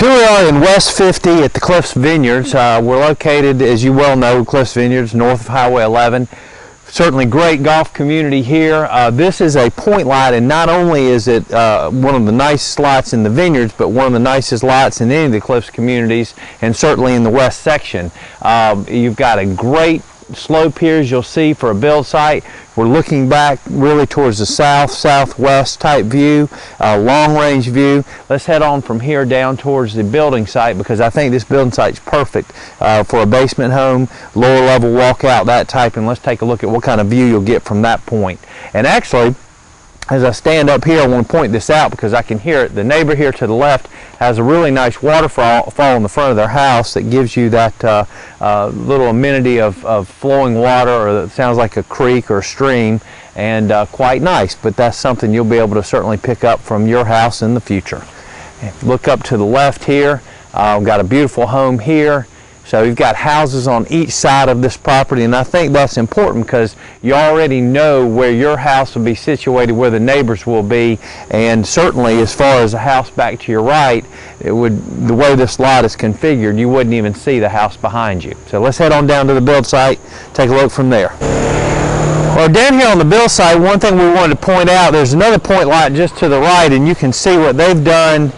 Here we are in West 50 at the Cliffs Vineyards. We're located, as you well know, Cliffs Vineyards, north of Highway 11. Certainly great golf community here. This is a point lot, and not only is it one of the nicest lots in the Vineyards, but one of the nicest lots in any of the Cliffs communities, and certainly in the west section. You've got a great slope here, as you'll see, for a build site. We're looking back really towards the southwest type view, long range view. Let's head on from here down towards the building site, because I think this building site is perfect for a basement home, lower level walkout, that type. And let's take a look at what kind of view you'll get from that point. And actually, as I stand up here, I want to point this out because I can hear it. The neighbor here to the left has a really nice waterfall in the front of their house that gives you that little amenity of flowing water, or it sounds like a creek or a stream, and quite nice. But that's something you'll be able to certainly pick up from your house in the future. Look up to the left here. We've got a beautiful home here. So you've got houses on each side of this property, and I think that's important because you already know where your house will be situated, where the neighbors will be, and certainly as far as the house back to your right, the way this lot is configured, you wouldn't even see the house behind you. So let's head on down to the build site, take a look from there. Well, down here on the build site, one thing we wanted to point out, there's another point lot just to the right, and you can see what they've done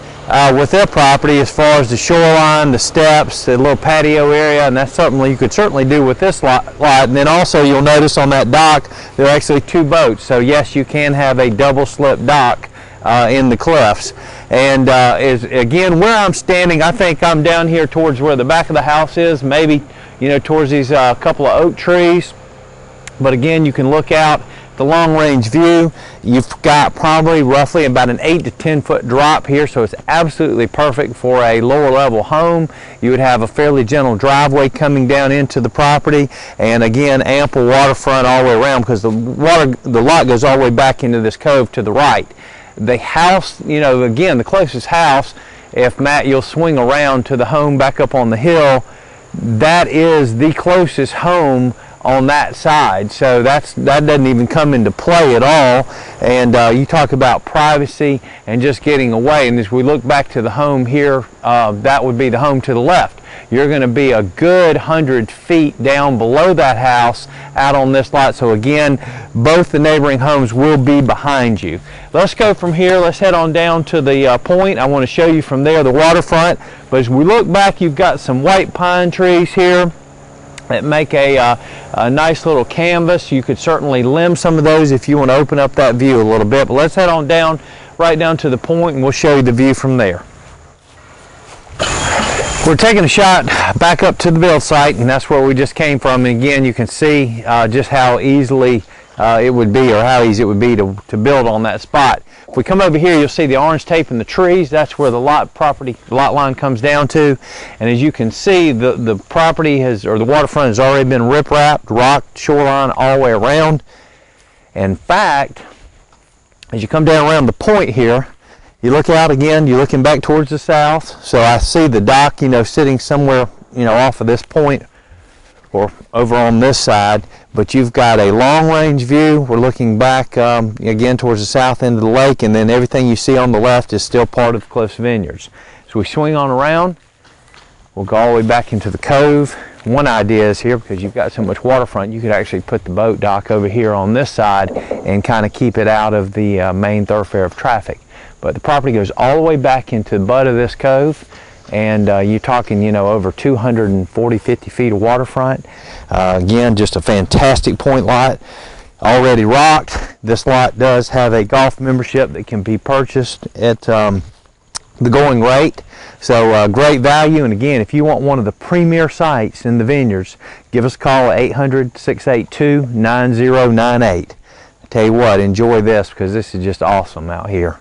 with their property as far as the shoreline, the steps, the little patio area, and that's something you could certainly do with this lot. And then also you'll notice on that dock there are actually two boats, so yes, you can have a double slip dock in the Cliffs. And again, where I'm standing, I think I'm down here towards where the back of the house is, maybe towards these couple of oak trees. But again, you can look out the long range view. You've got probably roughly about an 8 to 10 foot drop here, so it's absolutely perfect for a lower level home. You would have a fairly gentle driveway coming down into the property, and again, ample waterfront all the way around, because the lot goes all the way back into this cove to the right. The house, again, the closest house, if Matt, you'll swing around to the home back up on the hill, that is the closest home on that side, so that doesn't even come into play at all. And you talk about privacy and just getting away, and as we look back to the home here, that would be the home to the left. You're going to be a good 100 feet down below that house out on this lot, so again, both the neighboring homes will be behind you. Let's go from here, let's head on down to the point. I want to show you from there the waterfront, but as we look back, you've got some white pine trees here that make a nice little canvas. You could certainly limb some of those if you want to open up that view a little bit. But let's head on down, right down to the point, and we'll show you the view from there. We're taking a shot back up to the build site, and that's where we just came from. And again, you can see just how easily it would be, or how easy it would be to build on that spot. If we come over here, you'll see the orange tape in the trees. That's where the lot line comes down to. And as you can see, the property or the waterfront has already been rip-wrapped, rocked, shoreline all the way around. In fact, as you come down around the point here, you look out again, you're looking back towards the south. So I see the dock, sitting somewhere, off of this point, or over on this side, but you've got a long range view. We're looking back again towards the south end of the lake, and then everything you see on the left is still part of Cliffs Vineyards. So we swing on around, we'll go all the way back into the cove. One idea is here, because you've got so much waterfront, you could actually put the boat dock over here on this side and kind of keep it out of the main thoroughfare of traffic. But the property goes all the way back into the butt of this cove, and you're talking, over 250 feet of waterfront. Again, just a fantastic point lot, already rocked. This lot does have a golf membership that can be purchased at the going rate, so great value. And again, if you want one of the premier sites in the Vineyards, give us a call at 800-682-9098. I tell you what, enjoy this, because this is just awesome out here.